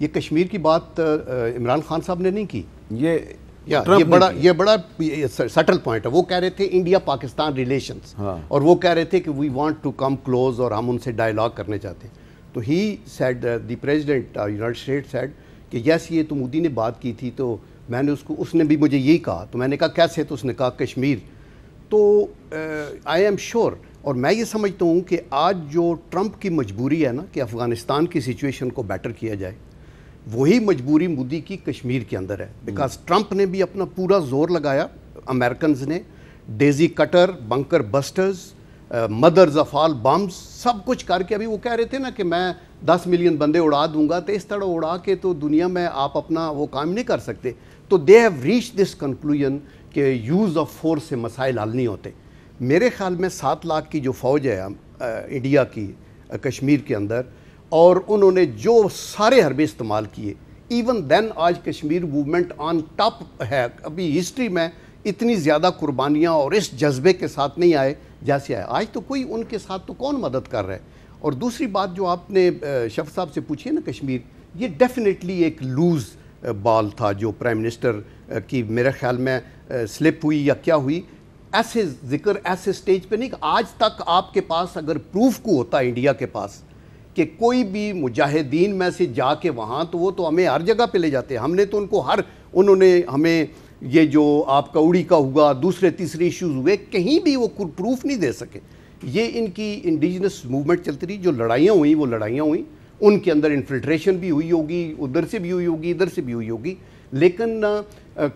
یہ کشمیر کی بات عمران خان صاحب نے نہیں کی، یہ بڑا سٹل پوائنٹ ہے. وہ کہہ رہے تھے انڈیا پاکستان ریلیشنز، اور وہ کہہ رہے تھے کہ we want to come close, اور ہم ان سے ڈائیلاگ کرنے چاہتے ہیں. تو he said, the president United State said کہ یس یہ تو مودی نے بات کی تھی. تو میں نے اس نے بھی مجھے یہی کہا. تو میں نے کہا کیسے؟ تو اس نے کہا کشمیر. تو آئی ایم شیور، اور میں یہ سمجھتا ہوں کہ آج جو ٹرمپ کی مجبوری ہے نا کہ افغانستان کی سچویشن کو بیٹر کیا جائے، وہی مجبوری مودی کی کشمیر کے اندر ہے. بیکاز ٹرمپ نے بھی اپنا پورا زور لگایا، امریکنز نے daisy cutter, bunker busters, mothers of all bombs, سب کچھ کر کے. ابھی وہ کہہ رہے تھے نا کہ میں 10 ملین بندے اڑا دوں گا، تو اس طرح اڑا کے تو دنیا میں آپ اپنا وہ کام نہیں کر سکتے. تو they have reach this conclusion کہ یوز آف فورس سے مسائل حل نہیں ہوتے. میرے خیال میں 7 لاکھ کی جو فوج ہے انڈیا کی کشمیر کے اندر، اور انہوں نے جو سارے حربے استعمال کیے، ایون دین آج کشمیر موومنٹ آن ٹاپ ہے. ابھی ہسٹری میں اتنی زیادہ قربانیاں اور اس جذبے کے ساتھ نہیں آئے جیسے آئے آج. تو کوئی ان کے ساتھ تو کون مدد کر رہا ہے؟ اور دوسری بات جو آپ نے شفیع صاحب سے پوچھی ہے نا کشمیر، یہ ڈیفینیٹلی ایک لوز بال تھا جو پرائم منسٹر کی میرے خیال میں سلپ ہوئی یا کیا ہوئی. ایسے ذکر ایسے سٹیج پہ نہیں کہ آج تک آپ کے پاس اگر پروف کو ہوتا ہے انڈیا کے پاس کہ کوئی بھی مجاہدین میں سے جا کے وہاں، تو وہ تو ہمیں ہر جگہ پہ لے جاتے ہیں. ہم نے تو ان کو انہوں نے ہمیں یہ جو آپ کا اڑی کا ہوا، دوسرے تیسرے ایشوز ہوئے، کہیں بھی وہ پروف نہیں دے سکے. یہ ان کی انڈیجنس موومنٹ چلتی رہی. جو لڑائیاں ہوئیں وہ لڑائیاں ہوئیں، ان کے اندر انفلٹریشن بھی ہوئی ہوگی، ادھر سے بھی ہوئی ہوگی، ادھر سے بھی ہوئی ہوگی. لیکن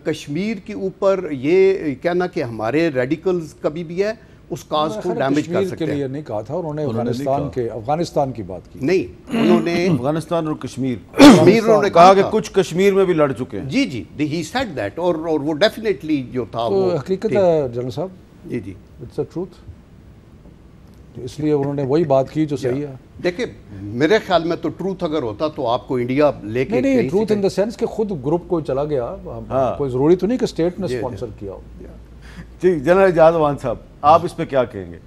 کشمیر کے اوپر یہ کہنا کہ ہمارے ریڈیکلز کبھی بھی ہے اس کاز کو ڈیمیج کر سکتے ہیں. کے لیے نہیں کہا تھا انہوں نے، افغانستان کی بات کی نہیں. انہوں نے افغانستان اور کشمیر انہوں نے کہا کہ کچھ کشمیر میں بھی لڑ چکے ہیں. جی ہی سیڈ دیٹ. اور وہ ڈیفینیٹلی جو تھا وہ حقیقت ہے جنرل صاحب. جی اٹس اے ٹروتھ. اس لیے انہوں نے وہی بات کی جو صحیح ہے. دیکھیں میرے خیال میں تو ٹروتھ اگر ہوتا تو آپ کو انڈیا لے کے نہیں، ٹروتھ ان دا سینس کہ خود گروپ کو چلا گیا، کوئی ضروری تو نہیں کہ اسٹیٹ نے اسپانسر کیا ہو. جی جنرل اعجاز امان صاحب، آپ اس پہ کیا کہیں گے؟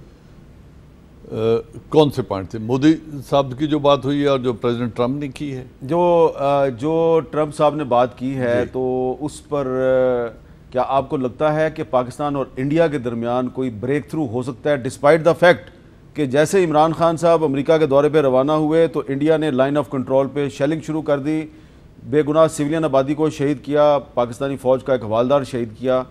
کون سے پوائنٹ تھے؟ مودی صاحب کی جو بات ہوئی ہے اور جو پریزیڈنٹ ٹرمپ نے کی ہے، جو ٹرمپ صاحب نے بات کی ہے، تو اس پر کیا آپ کو لگتا ہے کہ پاکستان اور انڈیا کے درمیان کوئی بریک تھرو ہو سکتا ہے، ڈسپائٹ دا فیکٹ کہ جیسے عمران خان صاحب امریکہ کے دورے پہ روانہ ہوئے تو انڈیا نے لائن آف کنٹرول پہ شیلنگ شروع کر دی، بے گناہ سویلین آبادی کو شہید کیا، پاکستانی فوج کا ایک حوالدار شہید کیا،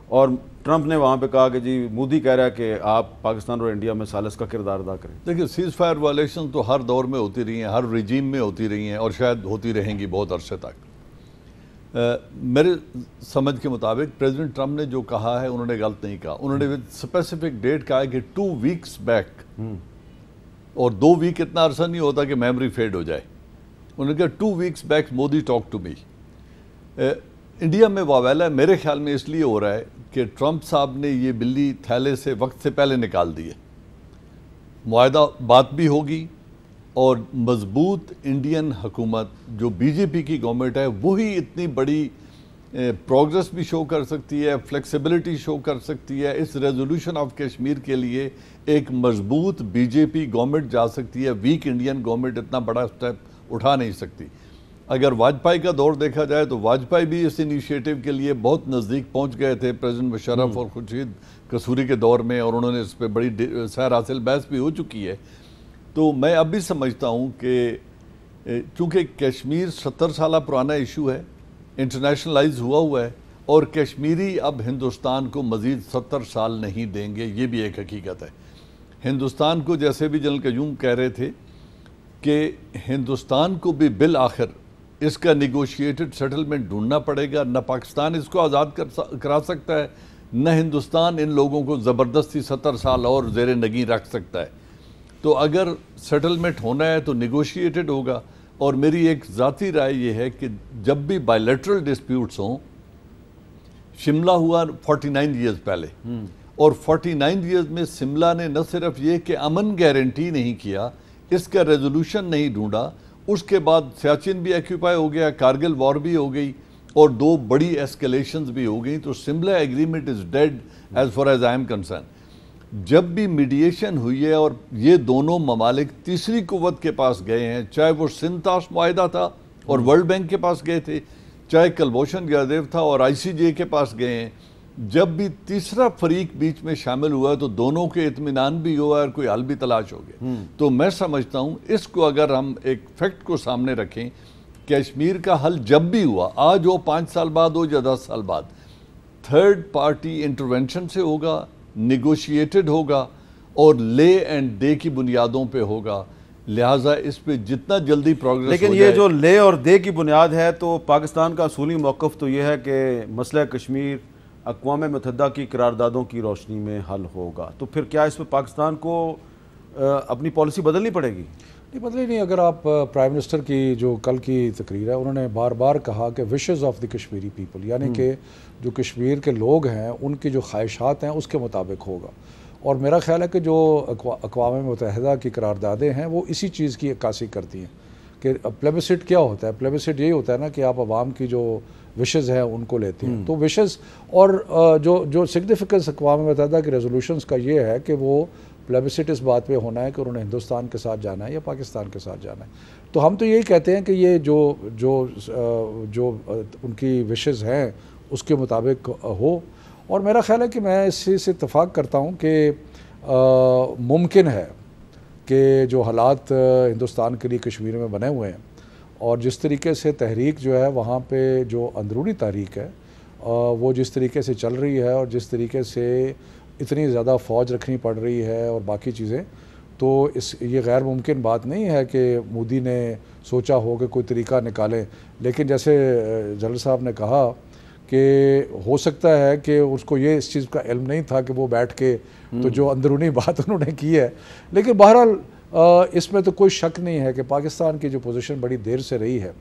اور ٹرمپ نے وہاں پہ کہا کہ جی مودی کہہ رہا ہے کہ آپ پاکستان اور انڈیا میں ثالث کا کردار ادا کریں. دیکھیں سیز فائر وائلیشن تو ہر دور میں ہوتی رہی ہیں، ہر رجیم میں ہوتی رہی ہیں، اور شاید ہوتی رہیں گی بہت عرصے تک. میرے سمجھ کے مطابق پریزیڈنٹ ٹرمپ نے جو کہا ہے انہوں نے غلط نہیں کہا. انہوں نے اسپیسیفک ڈیٹ کہا ہے کہ 2 weeks بیک، اور 2 week اتنا عرصہ نہیں ہوتا کہ میموری فیڈ ہو جائے. انہوں نے کہا 2 weeks back Modi talk to me. India میں واویلا میرے خیال میں اس لیے ہو رہا ہے کہ ٹرمپ صاحب نے یہ بلی تھیلے سے وقت سے پہلے نکال دی ہے. معاہدہ بات بھی ہوگی، اور مضبوط انڈین حکومت جو بی جے پی کی گورنمنٹ ہے وہی اتنی بڑی پروگرس بھی شو کر سکتی ہے، فلیکسیبلٹی شو کر سکتی ہے. اس ریزولوشن آف کشمیر کے لیے ایک مضبوط بی جے پی گورنمنٹ جا سکتی ہے. ویک انڈین گورنمنٹ اتنا بڑا سٹیپ اٹھا نہیں سکتی. اگر واجپئی کا دور دیکھا جائے تو واجپئی بھی اس انیشیٹو کے لیے بہت نزدیک پہنچ گئے تھے پریزیڈنٹ مشرف اور خورشید قصوری کے دور میں، اور انہوں نے اس پہ بڑی سیر حاصل بحث بھی ہو چکی ہے. تو میں اب بھی سمجھتا ہوں کہ چونکہ کشمیر 70 سالہ پرانا ایشو ہے، انٹرنیشنلائز ہوا ہے، اور کشمیری اب ہندوستان کو مزید 70 سال نہیں دیں گے، یہ بھی ایک حقیقت ہے. ہندوستان کو جیسے بھی جنرل قیوم کہہ رہے تھے کہ ہندوستان کو بھی بالآخر اس کا نیگوشیٹڈ سیٹلمنٹ ڈھونڈنا پڑے گا. نہ پاکستان اس کو آزاد کرا سکتا ہے، نہ ہندوستان ان لوگوں کو زبردستی 70 سال اور زیر نگیں رکھ سکتا ہے. تو اگر سیٹلمنٹ ہونا ہے تو نیگوشیٹڈ ہوگا. اور میری ایک ذاتی رائے یہ ہے کہ جب بھی بائیلیٹرل ڈسپیوٹس ہوں، شملہ ہوا 49 ایئرز پہلے، اور 49 ایئرز میں شملہ نے نہ صرف یہ کہ امن گارنٹی نہیں کیا، اس کا ریزولوشن نہیں ڈھونڈا، اس کے بعد سیاچن بھی ایکیوپائی ہو گیا، کارگل وار بھی ہو گئی، اور 2 بڑی ایسکیلیشنز بھی ہو گئیں. تو Shimla agreement is dead as far as I am concern. جب بھی میڈیشن ہوئی ہے اور یہ دونوں ممالک تیسری قوت کے پاس گئے ہیں، چاہے وہ سنتاش معاہدہ تھا اور ورلڈ بینک کے پاس گئے تھے، چاہے کلبھوشن یادیو تھا اور آئی سی جے کے پاس گئے ہیں. جب بھی تیسرا فریق بیچ میں شامل ہوا تو دونوں کے اطمینان بھی ہوا اور کوئی حل بھی تلاش ہو گیا. تو میں سمجھتا ہوں اس کو اگر ہم ایک فیکٹ کو سامنے رکھیں، کشمیر کا حل جب بھی ہوا، آج ہو 5 سال بعد ہو یا 10 سال بعد، تھرڈ پارٹی انٹرونشن سے ہوگا، نیگوشیٹڈ ہوگا اور لے اینڈ دے کی بنیادوں پہ ہوگا. لہٰذا اس پہ جتنا جلدی پروگریس لیکن یہ جو لے اور دے کی بنیاد ہے، تو پاکستان کا اصولی موقف تو یہ ہے کہ مسئلہ کشمیر اقوام متحدہ کی قراردادوں کی روشنی میں حل ہوگا. تو پھر کیا اس پہ پاکستان کو اپنی پالیسی بدلنی پڑے گی؟ نہیں، بدلی نہیں. اگر آپ پرائم منسٹر کی جو کل کی تقریر ہے، انہوں نے بار بار کہا کہ wishes of the Kashmiri people, یعنی کہ جو کشمیر کے لوگ ہیں ان کی جو خواہشات ہیں اس کے مطابق ہوگا. اور میرا خیال ہے کہ جو اقوام متحدہ کی قراردادیں ہیں وہ اسی چیز کی عکاسی کرتی ہیں کہ پلیبسٹ کیا ہوتا ہے. پلیبسٹ یہی ہوتا ہے نا کہ آپ عوام کی جو وشز ہیں ان کو لیتے ہیں. تو وشز اور جو سگنیفیکنس اقوام متحدہ کی ریزولوشنز کا یہ ہے کہ وہ پلیبسٹ اس بات پہ ہونا ہے کہ انہوں نے ہندوستان کے ساتھ جانا ہے یا پاکستان کے ساتھ جانا ہے. تو ہم تو یہی کہتے ہیں کہ یہ جو ان کی وشز ہیں اس کے مطابق ہو. اور میرا خیال ہے کہ میں اس سے اتفاق کرتا ہوں کہ ممکن ہے کہ جو حالات ہندوستان کے لیے کشمیر میں بنے ہوئے ہیں اور جس طریقے سے تحریک جو ہے وہاں پہ جو اندرونی تحریک ہے وہ جس طریقے سے چل رہی ہے اور جس طریقے سے اتنی زیادہ فوج رکھنی پڑ رہی ہے اور باقی چیزیں، تو یہ غیر ممکن بات نہیں ہے کہ مودی نے سوچا ہو کہ کوئی طریقہ نکالیں. لیکن جیسے جنرل صاحب نے کہا کہ ہو سکتا ہے کہ اس کو یہ اس چیز کا علم نہیں تھا کہ وہ بیٹھ کے تو جو اندرونی بات انہوں نے کی ہے. لیکن بہرحال اس میں تو کوئی شک نہیں ہے کہ پاکستان کی جو پوزیشن بڑی دیر سے رہی ہے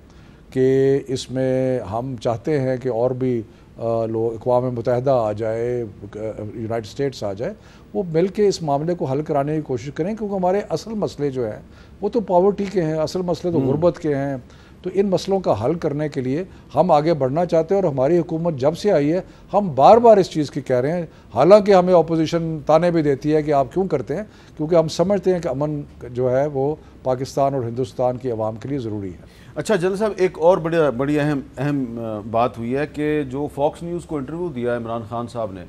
کہ اس میں ہم چاہتے ہیں کہ اور بھی لوگ، اقوام متحدہ آ جائے، یونائٹڈ اسٹیٹس آ جائے، وہ مل کے اس معاملے کو حل کرانے کی کوشش کریں. کیونکہ ہمارے اصل مسئلے جو ہیں وہ تو پاورٹی کے ہیں، اصل مسئلے تو غربت کے ہیں. تو ان مسئلوں کا حل کرنے کے لیے ہم آگے بڑھنا چاہتے ہیں. اور ہماری حکومت جب سے آئی ہے ہم بار بار اس چیز کی کہہ رہے ہیں، حالانکہ ہمیں اپوزیشن تانے بھی دیتی ہے کہ آپ کیوں کرتے ہیں، کیونکہ ہم سمجھتے ہیں کہ امن جو ہے وہ پاکستان اور ہندوستان کی عوام کے لیے ضروری ہے. اچھا جنرل صاحب، ایک اور بڑی اہم بات ہوئی ہے کہ جو فاکس نیوز کو انٹرویو دیا عمران خان صاحب نے،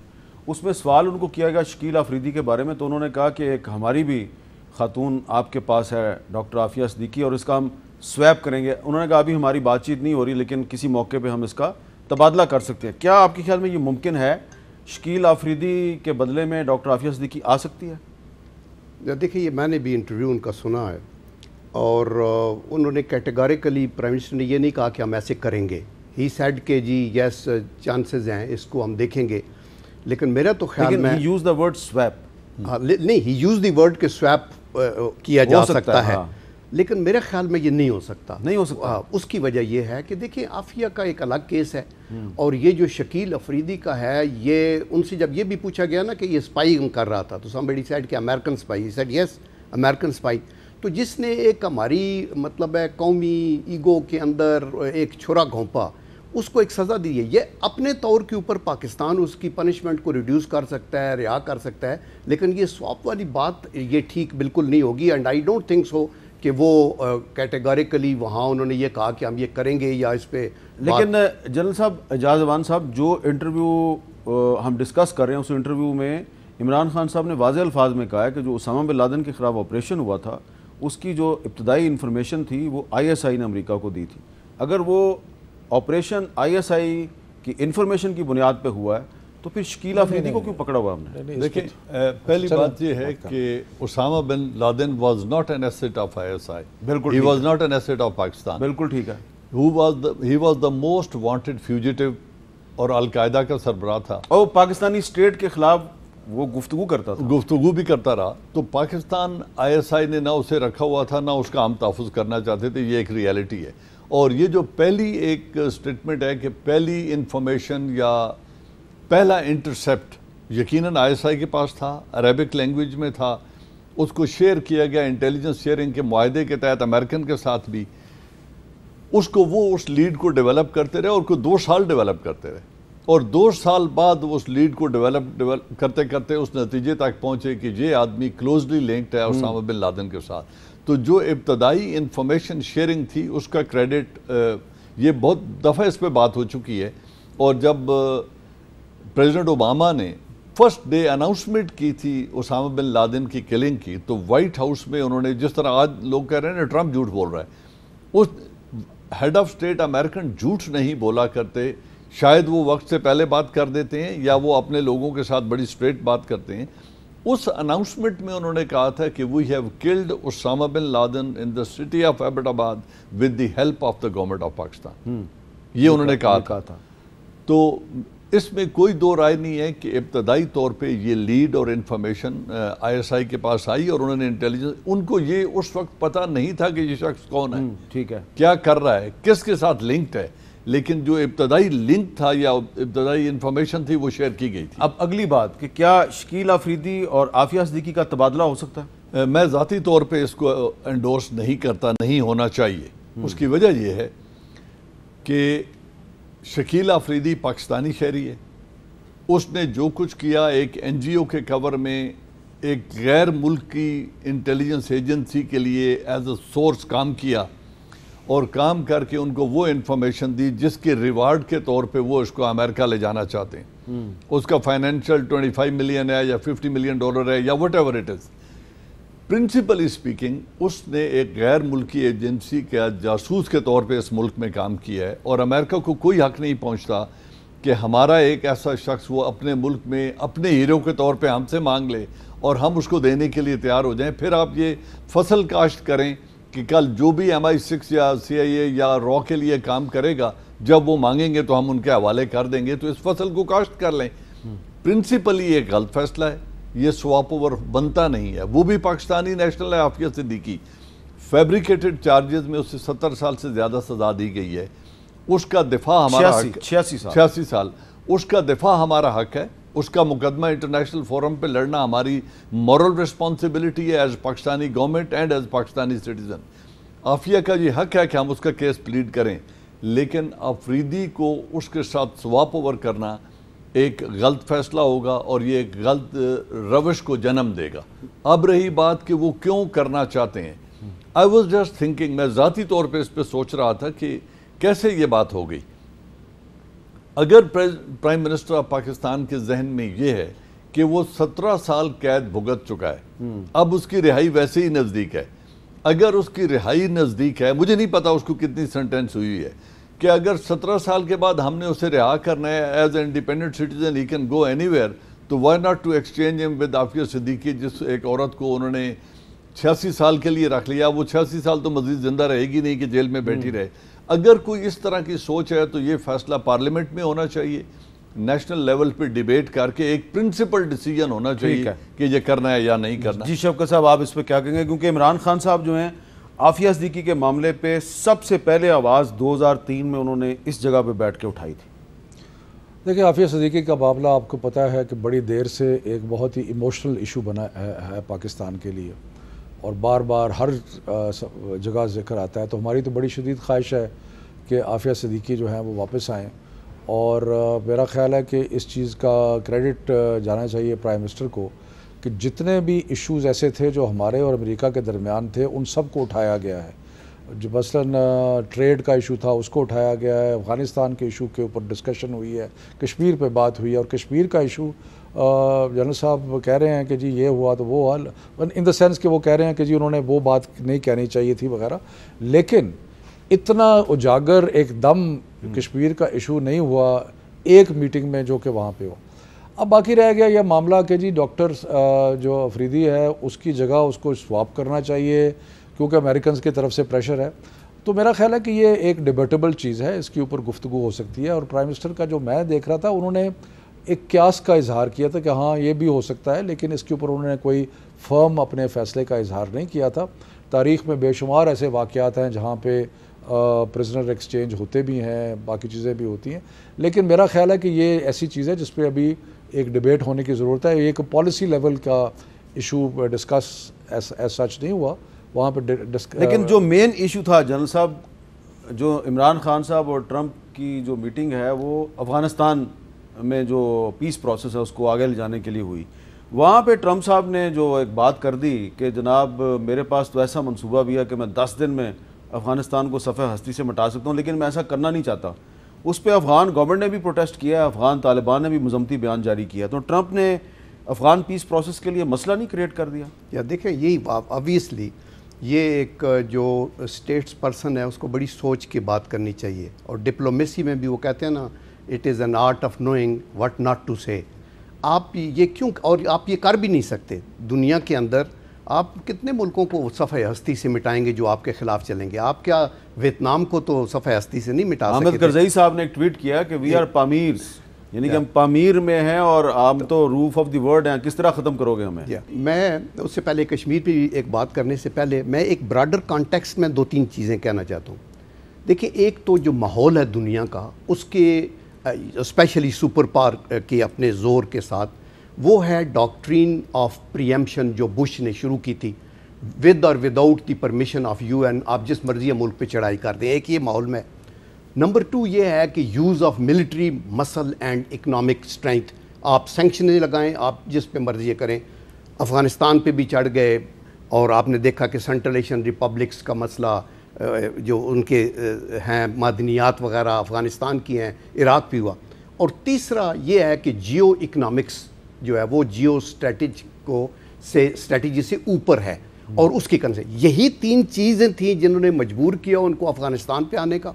اس میں سوال ان کو کیا گیا شکیل آفریدی کے بارے میں. تو انہوں نے کہا کہ ایک ہماری بھی خاتون آپ کے پاس ہے، ڈاکٹر عافیہ صدیقی، اور اس کا ہم سویپ کریں گے. انہوں نے کہا ابھی ہماری بات چیت نہیں ہو رہی، لیکن کسی موقع پہ ہم اس کا تبادلہ کر سکتے ہیں. کیا آپ کے خیال میں یہ ممکن ہے شکیل آفریدی کے بدلے میں ڈاکٹر عافیہ صدیقی آ سکتی ہے؟ دیکھیں، یہ میں نے بھی انٹرویو ان کا سنا ہے اور انہوں نے کیٹیگوریکلی پرائم منسٹر نے یہ نہیں کہا کہ ہم ایسے کریں گے. ہی سیڈ کہ جی یس چانسز ہیں، اس کو ہم دیکھیں گے. لیکن میرا تو خیال میں ہی یوز دا ورڈ سویپ، نہیں، ہی یوز دی ورڈ کہ سویپ کیا جا سکتا ہے. لیکن میرے خیال میں یہ نہیں ہو سکتا. اس کی وجہ یہ ہے کہ دیکھیں عافیہ کا ایک الگ کیس ہے اور یہ جو شکیل افریدی کا ہے، یہ ان سے جب یہ بھی پوچھا گیا نا کہ یہ اسپائی کر رہا تھا، تو somebody said کہ American spy, he said yes American spy. تو جس نے ایک ہماری مطلب ہے قومی ایگو کے اندر ایک چھرا گھونپا، اس کو ایک سزا دی ہے. یہ اپنے طور کے اوپر پاکستان اس کی پنشمنٹ کو ریڈیوس کر سکتا ہے، رہا کر سکتا ہے، لیکن یہ سواپ والی بات یہ ٹھیک بالکل نہیں ہوگی. And I don't think so کہ وہ کیٹیگوریکلی وہاں انہوں نے یہ کہا کہ ہم یہ کریں گے یا اس پہ. لیکن جنرل صاحب، اعجاز امان صاحب، جو انٹرویو ہم ڈسکس کر رہے ہیں اس انٹرویو میں عمران خان صاحب نے واضح الفاظ میں کہا ہے کہ جو اسامہ بن لادن کے خلاف آپریشن ہوا تھا اس کی جو ابتدائی انفارمیشن تھی وہ ISI نے امریکہ کو دی تھی. اگر وہ آپریشن ISI کی انفارمیشن کی بنیاد پہ ہوا ہے تو پھر شکیل آفریدی کو کیوں پکڑا ہوا ہم نے؟ دیکھیں، پہلی بات یہ ہے کہ Osama bin Laden was not an asset of ISI. بالکل، he was not an asset of Pakistan. بالکل ٹھیک ہے. He was the most wanted fugitive اور القاعدہ کا سربراہ تھا اور پاکستانی اسٹیٹ کے خلاف وہ گفتگو کرتا تھا، گفتگو بھی کرتا رہا. تو پاکستان ISI نے نہ اسے رکھا ہوا تھا نہ اس کا ہم تحفظ کرنا چاہتے تھے. یہ ایک ریالٹی ہے. اور یہ جو پہلی ایک سٹیٹمنٹ ہے کہ پہلی انفارمیشن یا پہلا انٹرسیپٹ یقیناً ISI کے پاس تھا، عربک لینگویج میں تھا، اس کو شیئر کیا گیا انٹیلیجنس شیئرنگ کے معاہدے کے تحت امریکن کے ساتھ بھی. اس کو وہ اس لیڈ کو ڈیولپ کرتے رہے اور کو 2 سال ڈیولپ کرتے رہے اور 2 سال بعد اس لیڈ کو ڈیولپ کرتے کرتے اس نتیجے تک پہنچے کہ یہ آدمی کلوزلی لنکڈ ہے اسامہ بن لادن کے ساتھ. تو جو ابتدائی انفارمیشن شیئرنگ تھی اس کا کریڈٹ یہ بہت دفعہ اس پہ بات ہو چکی ہے، اور جب پریزیڈنٹ اوباما نے فرسٹ ڈے اناؤنسمنٹ کی تھی اسامہ بن لادن کی کلنگ کی، تو وائٹ ہاؤس میں انہوں نے جس طرح آج لوگ کہہ رہے ہیں نا ٹرمپ جھوٹ بول رہا ہے، اس ہیڈ آف اسٹیٹ امریکن جھوٹ نہیں بولا کرتے، شاید وہ وقت سے پہلے بات کر دیتے ہیں یا وہ اپنے لوگوں کے ساتھ بڑی اسٹریٹ بات کرتے ہیں۔ اس اناؤنسمنٹ میں انہوں نے کہا تھا کہ we have killed Osama bin Laden in the city of Abbottabad with the help of the government of Pakistan, یہ انہوں نے کہا تھا۔ تو اس میں کوئی دو رائے نہیں ہے کہ ابتدائی طور پہ یہ لیڈ اور انفارمیشن آئی ایس آئی کے پاس آئی، اور انہوں نے انٹیلیجنس، ان کو یہ اس وقت پتہ نہیں تھا کہ یہ شخص کون ہے، ٹھیک ہے، کیا کر رہا ہے، کس کے ساتھ لنکڈ ہے، لیکن جو ابتدائی لنک تھا یا ابتدائی انفارمیشن تھی وہ شیئر کی گئی تھی۔ اب اگلی بات کہ کیا شکیل آفریدی اور عافیہ صدیقی کا تبادلہ ہو سکتا ہے؟ میں ذاتی طور پہ اس کو انڈورس نہیں کرتا، نہیں ہونا چاہیے۔ اس کی وجہ یہ ہے کہ شکیل آفریدی پاکستانی شہری ہے، اس نے جو کچھ کیا ایک این جی او کے کور میں ایک غیر ملکی انٹیلیجنس ایجنسی کے لیے ایز اے سورس کام کیا، اور کام کر کے ان کو وہ انفارمیشن دی جس کے ریوارڈ کے طور پہ وہ اس کو امریکہ لے جانا چاہتے ہیں۔ اس کا فائنینشیل 25 ملین ہے یا 50 ملین ڈالر ہے یا whatever it is. Principally speaking اس نے ایک غیر ملکی ایجنسی کا جاسوس کے طور پہ اس ملک میں کام کیا ہے، اور امریکہ کو کوئی حق نہیں پہنچتا کہ ہمارا ایک ایسا شخص وہ اپنے ملک میں اپنے ہیرو کے طور پہ ہم سے مانگ لے اور ہم اس کو دینے کے لیے تیار ہو جائیں۔ پھر آپ یہ فصل کاشت کریں کہ کل جو بھی MI6 یا CIA یا را کے لیے کام کرے گا، جب وہ مانگیں گے تو ہم ان کے حوالے کر دیں گے، تو اس فصل کو کاشت کر لیں۔ پرنسپلی ایک غلط فیصلہ ہے، یہ سواپ اوور بنتا نہیں ہے۔ وہ بھی پاکستانی نیشنل ہے عافیہ صدیقی، فیبریکیٹڈ چارجز میں اسے 70 سال سے زیادہ سزا دی گئی ہے، اس کا دفاع ہمارا حق 86 سال، اس کا دفاع ہمارا حق ہے، اس کا مقدمہ انٹرنیشنل فورم پہ لڑنا ہماری مورل ریسپانسبلٹی ہے as Pakistani government and as Pakistani citizen. Aafia کا یہ حق ہے کہ ہم اس کا کیس پلیڈ کریں، لیکن آفریدی کو اس کے ساتھ سواپ اوور کرنا ایک غلط فیصلہ ہوگا اور یہ ایک غلط روش کو جنم دے گا۔ اب رہی بات کہ وہ کیوں کرنا چاہتے ہیں، آئی واز جسٹ تھنکنگ، میں ذاتی طور پہ اس پہ سوچ رہا تھا کہ کیسے یہ بات ہو گئی۔ اگر پرائم منسٹر آف پاکستان کے ذہن میں یہ ہے کہ وہ 17 سال قید بھگت چکا ہے، اب اس کی رہائی ویسے ہی نزدیک ہے، اگر اس کی رہائی نزدیک ہے، مجھے نہیں پتا اس کو کتنی سینٹینس ہوئی ہے، کہ اگر 17 سال کے بعد ہم نے اسے رہا کرنا ہے as a independent citizen, he can go any where, تو وائی ناٹ ٹو ایکسچینج ہم ود عافیہ صدیقی، جس ایک عورت کو انہوں نے 86 سال کے لیے رکھ لیا، وہ 86 سال تو مزید زندہ رہے گی نہیں کہ جیل میں بیٹھی رہے۔ اگر کوئی اس طرح کی سوچ ہے تو یہ فیصلہ پارلیمنٹ میں ہونا چاہیے، نیشنل لیول پہ ڈیبیٹ کر کے ایک پرنسپل ڈیسیجن ہونا چاہیے کہ یہ کرنا ہے یا نہیں کرنا۔ جی شفقت صاحب، آپ اس پہ کیا کہیں گے؟ کیونکہ عمران خان صاحب جو ہیں عافیہ صدیقی کے معاملے پہ سب سے پہلے آواز 2003 میں انہوں نے اس جگہ پہ بیٹھ کے اٹھائی تھی۔ دیکھیں، عافیہ صدیقی کا معاملہ آپ کو پتہ ہے کہ بڑی دیر سے ایک بہت ہی ایموشنل ایشو بنا ہے پاکستان کے لیے، اور بار بار ہر جگہ ذکر آتا ہے، تو ہماری تو بڑی شدید خواہش ہے کہ عافیہ صدیقی جو ہیں وہ واپس آئیں، اور میرا خیال ہے کہ اس چیز کا کریڈٹ جانا چاہیے پرائم منسٹر کو کہ جتنے بھی ایشوز ایسے تھے جو ہمارے اور امریکہ کے درمیان تھے ان سب کو اٹھایا گیا ہے۔ جو مثلاً ٹریڈ کا ایشو تھا اس کو اٹھایا گیا ہے، افغانستان کے ایشو کے اوپر ڈسکشن ہوئی ہے، کشمیر پہ بات ہوئی ہے، اور کشمیر کا ایشو جنرل صاحب کہہ رہے ہیں کہ جی یہ ہوا تو وہ ہوا، ان دا سینس کہ وہ کہہ رہے ہیں کہ جی انہوں نے وہ بات نہیں کہنی چاہیے تھی وغیرہ، لیکن اتنا اجاگر ایک دم کشمیر کا ایشو نہیں ہوا ایک میٹنگ میں جو کہ وہاں پہ ہو۔ اب باقی رہ گیا یہ معاملہ کہ جی ڈاکٹر جو افریدی ہے اس کی جگہ اس کو سواپ کرنا چاہیے کیونکہ امریکنز کی طرف سے پریشر ہے، تو میرا خیال ہے کہ یہ ایک ڈیبیٹیبل چیز ہے، اس کے اوپر گفتگو ہو سکتی ہے۔ اور پرائم منسٹر کا جو میں دیکھ رہا تھا، انہوں نے ایک قیاس کا اظہار کیا تھا کہ ہاں یہ بھی ہو سکتا ہے، لیکن اس کے اوپر انہوں نے کوئی فرم اپنے فیصلے کا اظہار نہیں کیا تھا۔ تاریخ میں بے شمار ایسے واقعات ہیں جہاں پہ پرزنر ایکسچینج ہوتے بھی ہیں، باقی چیزیں بھی ہوتی ہیں، لیکن میرا خیال ہے کہ یہ ایسی چیز ہے جس پہ ابھی ایک ڈیبیٹ ہونے کی ضرورت ہے۔ ایک پالیسی لیول کا ایشو ڈسکس ایز سچ نہیں ہوا وہاں پہ لیکن جو مین ایشو تھا جنرل صاحب، جو عمران خان صاحب اور ٹرمپ کی جو میٹنگ ہے وہ افغانستان میں جو پیس پروسیس ہے اس کو آگے لے جانے کے لیے ہوئی، وہاں پہ ٹرمپ صاحب نے جو ایک بات کر دی کہ جناب میرے پاس تو ایسا منصوبہ بھی ہے کہ میں 10 دن میں افغانستان کو صفحہ ہستی سے مٹا سکتا ہوں، لیکن میں ایسا کرنا نہیں چاہتا. اس پہ افغان گورنمنٹ نے بھی پروٹیسٹ کیا ہے، افغان طالبان نے بھی مذمتی بیان جاری کیا. تو ٹرمپ نے افغان پیس پروسیس کے لیے مسئلہ نہیں کریٹ کر دیا؟ یا دیکھیں یہی آبویسلی یہ ایک جو اسٹیٹس پرسن ہے اس کو بڑی سوچ کی بات کرنی چاہیے. اور ڈپلومیسی میں بھی وہ کہتے ہیں نا it is an art of knowing what not to say. آپ یہ کیوں، اور آپ یہ کر بھی نہیں سکتے. دنیا کے اندر آپ کتنے ملکوں کو صفحہ ہستی سے مٹائیں گے جو آپ کے خلاف چلیں گے؟ آپ کیا ویتنام کو تو صفحہ ہستی سے نہیں مٹا سکتے؟ حامد کرزئی صاحب نے ایک ٹویٹ کیا کہ وی آر پامیرز، یعنی کہ ہم پامیر میں ہیں اور ہم تو روف آف دی ورلڈ ہیں، کس طرح ختم کرو گے ہمیں؟ میں اس سے پہلے کشمیر پہ ایک بات کرنے سے پہلے میں ایک براڈر کانٹیکسٹ میں 2-3 چیزیں کہنا چاہتا ہوں. دیکھیں ایک تو جو ماحول ہے دنیا کا اس کے اسپیشلی سپر پاور کے اپنے زور کے ساتھ، وہ ہے ڈاکٹرین آف پریمپشن جو بش نے شروع کی تھی، with or without the permission of U N. آپ جس مرضی ملک پہ چڑھائی کر دیں، ایک یہ ماحول میں. نمبر 2 یہ ہے کہ یوز آف ملٹری مسل اینڈ اکنامک اسٹرینتھ. آپ سینکشنیں لگائیں، آپ جس پہ مرضی کریں. افغانستان پہ بھی چڑھ گئے اور آپ نے دیکھا کہ سینٹرل ایشین ریپبلکس کا مسئلہ جو ان کے ہیں معدنیات وغیرہ افغانستان کی ہیں، عراق بھی ہوا. اور تیسرا یہ ہے کہ جیو اکنامکس جو ہے وہ جیو اسٹریٹجی سے اوپر ہے اور اس کی کنسے. یہی 3 چیزیں تھیں جنہوں نے مجبور کیا ان کو افغانستان پہ آنے کا.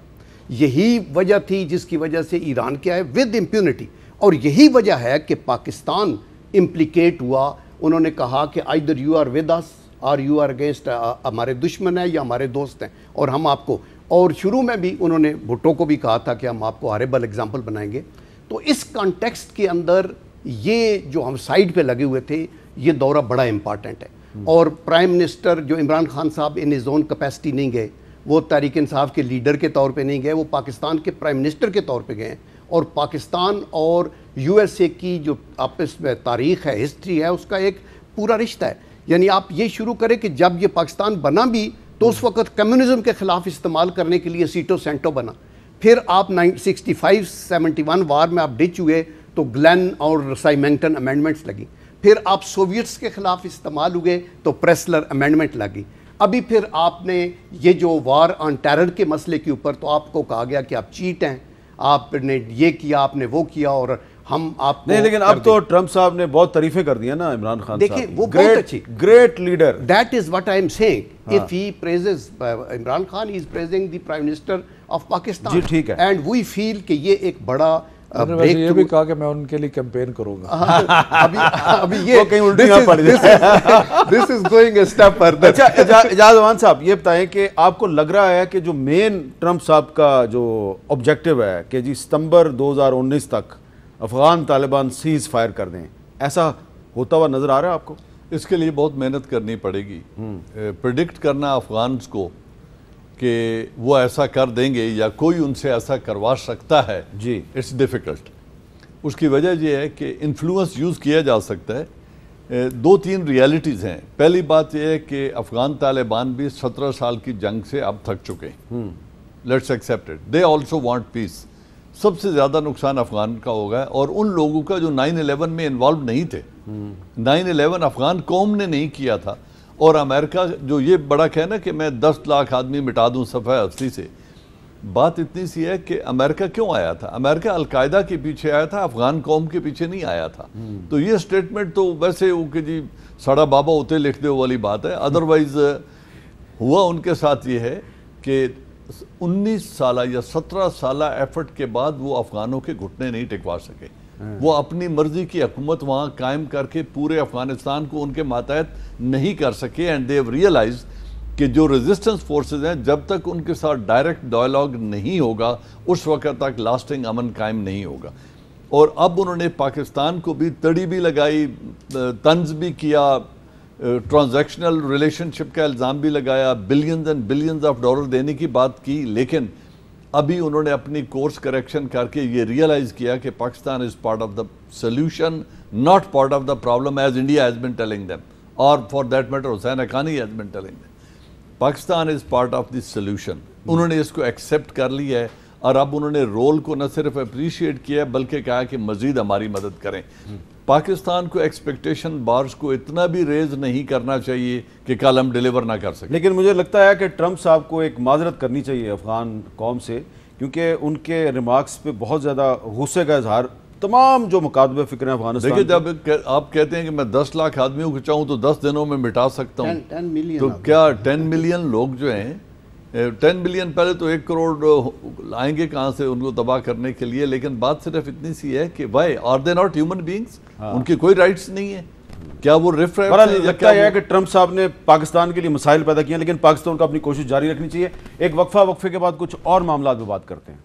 یہی وجہ تھی جس کی وجہ سے ایران کیا ہے ود امپیونٹی. اور یہی وجہ ہے کہ پاکستان امپلیکیٹ ہوا. انہوں نے کہا کہ either you are with us or you are against, ہمارے دشمن ہیں یا ہمارے دوست ہیں اور ہم آپ کو. اور شروع میں بھی انہوں نے بھٹو کو بھی کہا تھا کہ ہم آپ کو ہاربل ایگزامپل بنائیں گے. تو اس کانٹیکسٹ کے اندر یہ جو ہم سائیڈ پہ لگے ہوئے تھے یہ دورہ بڑا امپارٹنٹ ہے. اور پرائم منسٹر جو عمران خان صاحب ان ہز اون کیپیسٹی نہیں گئے، وہ تحریک انصاف کے لیڈر کے طور پہ نہیں گئے، وہ پاکستان کے پرائم منسٹر کے طور پہ گئے. اور پاکستان اور یو ایس اے کی جو آپس میں تاریخ ہے، ہسٹری ہے، اس کا ایک پورا رشتہ ہے. یعنی آپ یہ شروع کریں کہ جب یہ پاکستان بنا بھی تو اس وقت کمیونزم کے خلاف استعمال کرنے کے لیے سیٹو سینٹو بنا. پھر آپ 65-71 وار میں آپ ڈچ ہوئے تو گلین اور سائمنگٹن امینڈمنٹس لگی. پھر آپ سوویٹس کے خلاف استعمال ہوئے تو پریسلر امینڈمنٹ لگی. ابھی پھر آپ نے یہ جو وار آن ٹیرر کے مسئلے کے اوپر تو آپ کو کہا گیا کہ آپ چیٹ ہیں، آپ نے یہ کیا، آپ نے وہ کیا، اور ہم آپ نہیں. لیکن اب تو ٹرمپ صاحب نے بہت تعریفیں کر دی ہیں نا عمران خان صاحب. دیکھیں وہ بہت اچھی great leader. That is what I am seeing. If he praises Imran Khan, he is praising the prime minister of Pakistan. جی ٹھیک ہے. اینڈ وی فیل کہ یہ ایک بڑا یہ بھی کہا کہ میں ان کے لیے کیمپین کروں گا. ابھی یہ کہیں الٹی نہ پڑ جائے. This is going a step further. اچھا اعجاز امان صاحب یہ بتائیں کہ آپ کو لگ رہا ہے کہ جو مین ٹرمپ صاحب کا جو آبجیکٹو ہے کہ جی ستمبر 2019 تک افغان طالبان سیز فائر کر دیں، ایسا ہوتا ہوا نظر آ رہا ہے آپ کو؟ اس کے لیے بہت محنت کرنی پڑے گی. پریڈکٹ کرنا افغانز کو کہ وہ ایسا کر دیں گے یا کوئی ان سے ایسا کروا سکتا ہے، جی اٹس ڈیفیکلٹ. اس کی وجہ یہ ہے کہ انفلوئنس یوز کیا جا سکتا ہے. 2-3 ریالٹیز ہیں. پہلی بات یہ ہے کہ افغان طالبان بھی 17 سال کی جنگ سے اب تھک چکے ہیں. Let's accept it. They also want peace. سب سے زیادہ نقصان افغان کا ہوگا اور ان لوگوں کا جو 9/11 میں انوالو نہیں تھے. 9/11 افغان قوم نے نہیں کیا تھا. اور امریکہ جو یہ بڑا کہنا کہ میں 10 لاکھ آدمی مٹا دوں صفحہ ہستی سے، بات اتنی سی ہے کہ امریکہ کیوں آیا تھا؟ امریکہ القاعدہ کے پیچھے آیا تھا، افغان قوم کے پیچھے نہیں آیا تھا. تو یہ سٹیٹمنٹ تو ویسے وہ کہ جی سڑا بابا ہوتے لکھ دے والی بات ہے. ادروائز ہوا ان کے ساتھ یہ ہے کہ 19 سالہ یا 17 سالہ ایفرٹ کے بعد وہ افغانوں کے گھٹنے نہیں ٹکوا سکے. وہ اپنی مرضی کی حکومت وہاں قائم کر کے پورے افغانستان کو ان کے ماتحت نہیں کر سکے. اینڈ دے ہیو ریئلائز کہ جو ریزسٹنس فورسز ہیں جب تک ان کے ساتھ ڈائریکٹ ڈائلاگ نہیں ہوگا اس وقت تک لاسٹنگ امن قائم نہیں ہوگا. اور اب انہوں نے پاکستان کو بھی تڑی بھی لگائی، طنز بھی کیا، ٹرانزیکشنل ریلیشن شپ کا الزام بھی لگایا، billions and billions of dollar دینے کی بات کی. لیکن ابھی انہوں نے اپنی کورس کریکشن کر کے یہ ریئلائز کیا کہ Pakistan is part of the solution, not part of the problem as India has been telling them, اور for that matter Husain Haqqani has been telling them. Pakistan is part of the solution. انہوں نے اس کو accept کر لیا ہے اور اب انہوں نے رول کو نہ صرف اپریشیٹ کیا بلکہ کہا کہ مزید ہماری مدد کریں. پاکستان کو ایکسپیکٹیشن بارز کو اتنا بھی ریز نہیں کرنا چاہیے کہ کل ہم ڈیلیور نہ کر سکیں. لیکن مجھے لگتا ہے کہ ٹرمپ صاحب کو ایک معذرت کرنی چاہیے افغان قوم سے، کیونکہ ان کے ریمارکس پہ بہت زیادہ غصے کا اظہار تمام جو مکاتبہ فکر ہیں افغانستان. دیکھیں جب آپ کہتے ہیں کہ میں 10 لاکھ آدمیوں کو چاہوں تو 10 دنوں میں مٹا سکتا ہوں، 10 ملین تو کیا 10 ملین لوگ جو ہیں 10 ملین پہلے تو 1 کروڑ آئیں گے کہاں سے ان کو تباہ کرنے کے لیے. لیکن بات صرف اتنی سی ہے کہ why are they not human beings? ان کی کوئی رائٹس نہیں ہیں کیا؟ وہ لگتا ہے کہ ٹرمپ صاحب نے پاکستان کے لیے مسائل پیدا کیے ہیں، لیکن پاکستان کو اپنی کوشش جاری رکھنی چاہیے. ایک وقفے کے بعد کچھ اور معاملات پہ بات کرتے ہیں.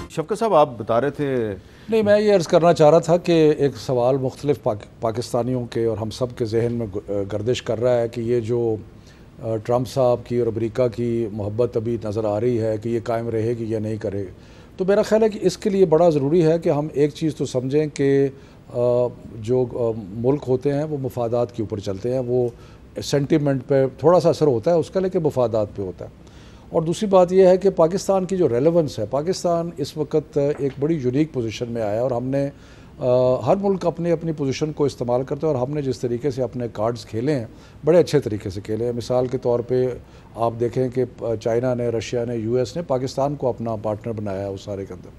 شفقت صاحب آپ بتا رہے تھے. نہیں، میں یہ عرض کرنا چاہ رہا تھا کہ ایک سوال مختلف پاکستانیوں کے اور ہم سب کے ذہن میں گردش کر رہا ہے کہ یہ جو ٹرمپ صاحب کی اور امریکہ کی محبت ابھی نظر آ رہی ہے کہ یہ قائم رہے گی یا نہیں کرے. تو میرا خیال ہے کہ اس کے لیے بڑا ضروری ہے کہ ہم ایک چیز تو سمجھیں کہ جو ملک ہوتے ہیں وہ مفادات کے اوپر چلتے ہیں. وہ سینٹیمنٹ پہ تھوڑا سا اثر ہوتا ہے اس کا، لیکن مفادات پہ ہوتا ہے. اور دوسری بات یہ ہے کہ پاکستان کی جو ریلیونس ہے، پاکستان اس وقت ایک بڑی یونیک پوزیشن میں آیا، اور ہم نے ہر ملک اپنی پوزیشن کو استعمال کرتے ہیں، اور ہم نے جس طریقے سے اپنے کارڈز کھیلے ہیں بڑے اچھے طریقے سے کھیلے ہیں. مثال کے طور پہ آپ دیکھیں کہ چائنا نے، رشیا نے، یو ایس نے پاکستان کو اپنا پارٹنر بنایا ہے اس سارے کے اندر.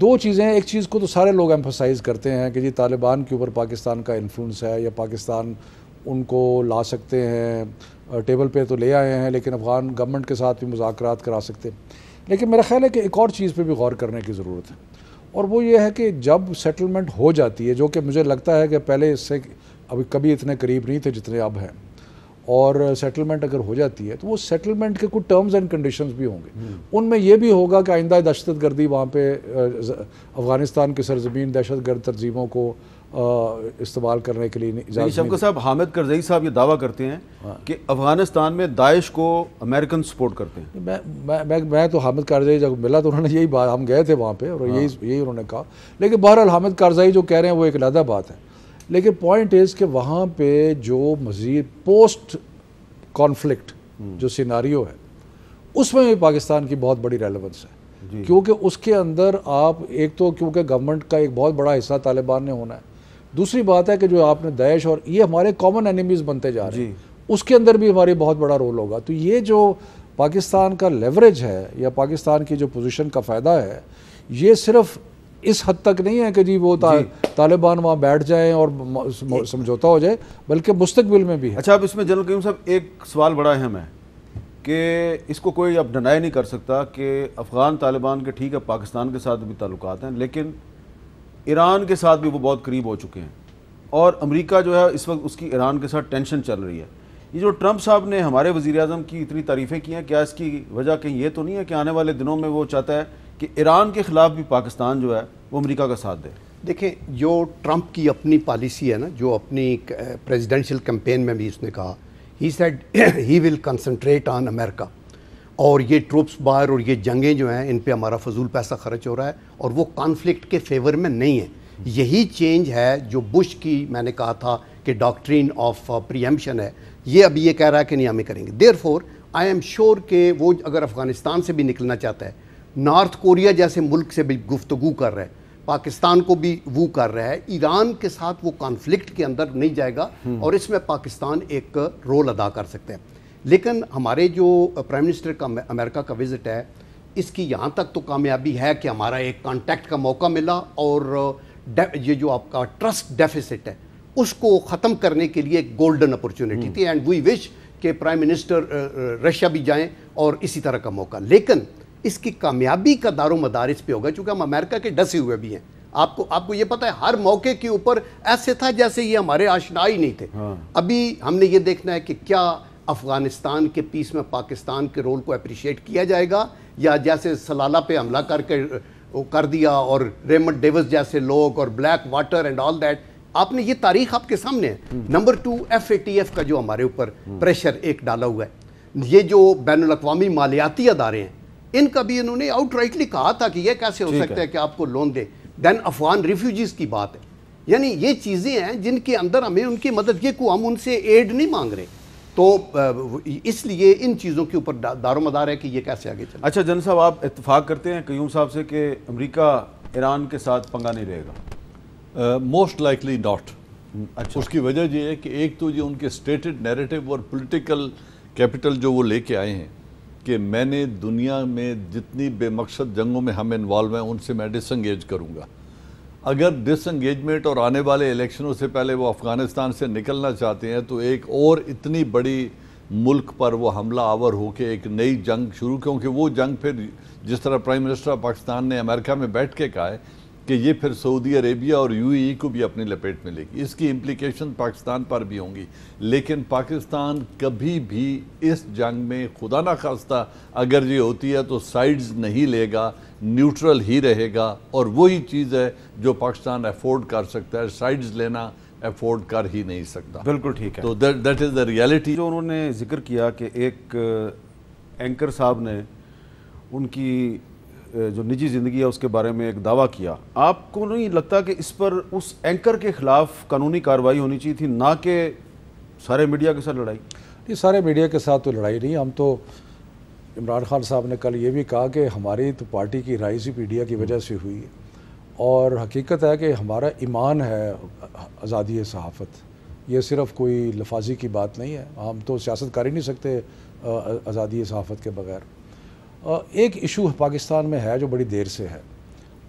دو چیزیں ہیں، ایک چیز کو تو سارے لوگ ایمفسائز کرتے ہیں کہ جی طالبان کے اوپر پاکستان کا انفلوئنس ہے، یا پاکستان ان کو لا سکتے ہیں، ٹیبل پہ تو لے آئے ہیں لیکن افغان گورنمنٹ کے ساتھ بھی مذاکرات کرا سکتے ہیں. لیکن میرا خیال ہے کہ ایک اور چیز پہ بھی غور کرنے کی ضرورت ہے، اور وہ یہ ہے کہ جب سیٹلمنٹ ہو جاتی ہے، جو کہ مجھے لگتا ہے کہ پہلے اس سے ابھی کبھی اتنے قریب نہیں تھے جتنے اب ہیں، اور سیٹلمنٹ اگر ہو جاتی ہے تو وہ سیٹلمنٹ کے کچھ ٹرمز اینڈ کنڈیشنز بھی ہوں گے. ان میں یہ بھی ہوگا کہ آئندہ دہشت گردی وہاں پہ افغانستان کی سرزمین دہشت گرد تنظیموں کو استعمال کرنے کے لیے اجازت نہیں. شفقت صاحب، حامد کرزئی صاحب یہ دعویٰ کرتے ہیں کہ افغانستان میں داعش کو امریکن سپورٹ کرتے ہیں. میں تو حامد کارزئی جب ملا تو انہوں نے یہی بات، ہم گئے تھے وہاں پہ اور یہی انہوں نے کہا. لیکن بہرحال حامد کارزئی جو کہہ رہے ہیں وہ ایک علیحدہ بات ہے. لیکن پوائنٹ از کہ وہاں پہ جو مزید پوسٹ کانفلکٹ جو سیناریو ہے اس میں بھی پاکستان کی بہت بڑی ریلیونس ہے، کیونکہ اس کے اندر آپ ایک تو کیونکہ گورنمنٹ کا ایک بہت بڑا حصہ طالبان نے ہونا ہے، دوسری بات ہے کہ جو آپ نے داعش اور یہ ہمارے کامن اینیمیز بنتے جا رہے ہیں، اس کے اندر بھی ہماری بہت بڑا رول ہوگا. تو یہ جو پاکستان کا لیوریج ہے یا پاکستان کی جو پوزیشن کا فائدہ ہے، یہ صرف اس حد تک نہیں ہے کہ جی وہ طالبان وہاں بیٹھ جائیں اور سمجھوتا ہو جائے، بلکہ مستقبل میں بھی ہے. اچھا، اب اس میں جنرل کریم صاحب ایک سوال بڑا اہم ہے کہ اس کو کوئی اب ڈینائی نہیں کر سکتا کہ افغان طالبان کے ٹھیک ہے پاکستان کے ساتھ بھی تعلقات ہیں، لیکن ایران کے ساتھ بھی وہ بہت قریب ہو چکے ہیں، اور امریکہ جو ہے اس وقت اس کی ایران کے ساتھ ٹینشن چل رہی ہے. یہ جو ٹرمپ صاحب نے ہمارے وزیر اعظم کی اتنی تعریفیں کی ہیں، کیا اس کی وجہ کہیں یہ تو نہیں ہے کہ آنے والے دنوں میں وہ چاہتا ہے کہ ایران کے خلاف بھی پاکستان جو ہے وہ امریکہ کا ساتھ دے؟ دیکھیں، جو ٹرمپ کی اپنی پالیسی ہے نا، جو اپنی پریزیڈنشل کیمپین میں بھی اس نے کہا، he said he will concentrate on امریکہ، اور یہ ٹروپس باہر اور یہ جنگیں جو ہیں ان پہ ہمارا فضول پیسہ خرچ ہو رہا ہے، اور وہ کانفلکٹ کے فیور میں نہیں ہے. یہی چینج ہے جو بش کی میں نے کہا تھا کہ ڈاکٹرین آف پریمپشن ہے، یہ ابھی یہ کہہ رہا ہے کہ نہیں ہمیں کریں گے. دیر فور آئی ایم شیور کہ وہ اگر افغانستان سے بھی نکلنا چاہتا ہے، نارتھ کوریا جیسے ملک سے بھی گفتگو کر رہا ہے، پاکستان کو بھی وہ کر رہا ہے، ایران کے ساتھ وہ کانفلکٹ کے اندر نہیں جائے گا، اور اس میں پاکستان ایک رول ادا کر سکتے ہیں. لیکن ہمارے جو پرائم منسٹر کا امریکہ کا وزٹ ہے، اس کی یہاں تک تو کامیابی ہے کہ ہمارا ایک کانٹیکٹ کا موقع ملا، اور یہ جو آپ کا ٹرسٹ ڈیفیسٹ ہے اس کو ختم کرنے کے لیے ایک گولڈن اپرچونٹی تھی. اینڈ وی وش کہ پرائم منسٹر رشیا بھی جائیں اور اسی طرح کا موقع. لیکن اس کی کامیابی کا دار و مدار اس پہ ہوگا چونکہ ہم امریکہ کے ڈسے ہوئے بھی ہیں. آپ کو یہ پتہ ہے ہر موقع کے اوپر ایسے تھا جیسے یہ ہمارے آشنا ہی نہیں تھے. ابھی ہم نے یہ دیکھنا ہے کہ کیا افغانستان کے پیس میں پاکستان کے رول کو اپریشیٹ کیا جائے گا، یا جیسے سلالہ پہ حملہ کر دیا اور ریمنڈ ڈیوس جیسے لوگ اور black water and all that. آپ نے یہ تاریخ آپ کے سامنے ہے. نمبر 2 FATF کا جو ہمارے اوپر پریشر ایک ڈالا ہوا ہے، یہ جو بین الاقوامی مالیاتی ادارے ہیں ان کا بھی انہوں نے آؤٹ رائٹلی کہا تھا کہ یہ کیسے ہو سکتا ہے کہ آپ کو لون دیں. دین افغان ریفیوجیز کی بات ہے، یعنی یہ چیزیں ہیں جن کے اندر ہمیں ان کی مدد، یہ کو ہم ان سے ایڈ نہیں مانگ رہے. تو تو اس لیے ان چیزوں کے اوپر دار و مدار ہے کہ یہ کیسے آگے چلے. اچھا جنرل صاحب، آپ اتفاق کرتے ہیں قیوم صاحب سے کہ امریکہ ایران کے ساتھ پنگا نہیں رہے گا؟ Most likely not. اچھا، اس کی وجہ یہ ہے کہ ایک تو یہ ان کے اسٹیٹڈ نیریٹو اور پولیٹیکل کیپٹل جو وہ لے کے آئے ہیں کہ میں نے دنیا میں جتنی بے مقصد جنگوں میں ہم انوالو ہیں ان سے میں ڈس انگیج کروں گا. اگر ڈس انگیجمنٹ اور آنے والے الیکشنوں سے پہلے وہ افغانستان سے نکلنا چاہتے ہیں تو ایک اور اتنی بڑی ملک پر وہ حملہ آور ہو کے ایک نئی جنگ شروع، کیونکہ وہ جنگ پھر جس طرح پرائم منسٹر آف پاکستان نے امریکہ میں بیٹھ کے کہا ہے کہ یہ پھر سعودی عربیہ اور یو اے ای کو بھی اپنی لپیٹ میں لے گی. اس کی امپلیکیشن پاکستان پر بھی ہوں گی. لیکن پاکستان کبھی بھی اس جنگ میں خدا نخواستہ اگر یہ ہوتی ہے تو سائیڈز نہیں لے گا، نیوٹرل ہی رہے گا، اور وہی چیز ہے جو پاکستان افورڈ کر سکتا ہے. سائیڈز لینا افورڈ کر ہی نہیں سکتا. بالکل ٹھیک ہے. تو دیٹ از دا ریالٹی. جو انہوں نے ذکر کیا کہ ایک اینکر صاحب نے ان کی جو نجی زندگی ہے اس کے بارے میں ایک دعویٰ کیا، آپ کو نہیں لگتا کہ اس پر اس اینکر کے خلاف قانونی کارروائی ہونی چاہیے تھی، نہ کہ سارے میڈیا کے ساتھ لڑائی؟ یہ سارے میڈیا کے ساتھ تو لڑائی نہیں. ہم تو عمران خان صاحب نے کل یہ بھی کہا کہ ہماری تو پارٹی کی رائز ہی میڈیا کی وجہ سے ہوئی ہے، اور حقیقت ہے کہ ہمارا ایمان ہے آزادی صحافت. یہ صرف کوئی لفاظی کی بات نہیں ہے. ہم تو سیاست کر ہی نہیں سکتے آزادی صحافت کے بغیر. ایک ایشو پاکستان میں ہے جو بڑی دیر سے ہے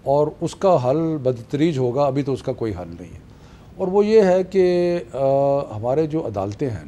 اور اس کا حل بدتریج ہوگا، ابھی تو اس کا کوئی حل نہیں ہے، اور وہ یہ ہے کہ ہمارے جو عدالتیں ہیں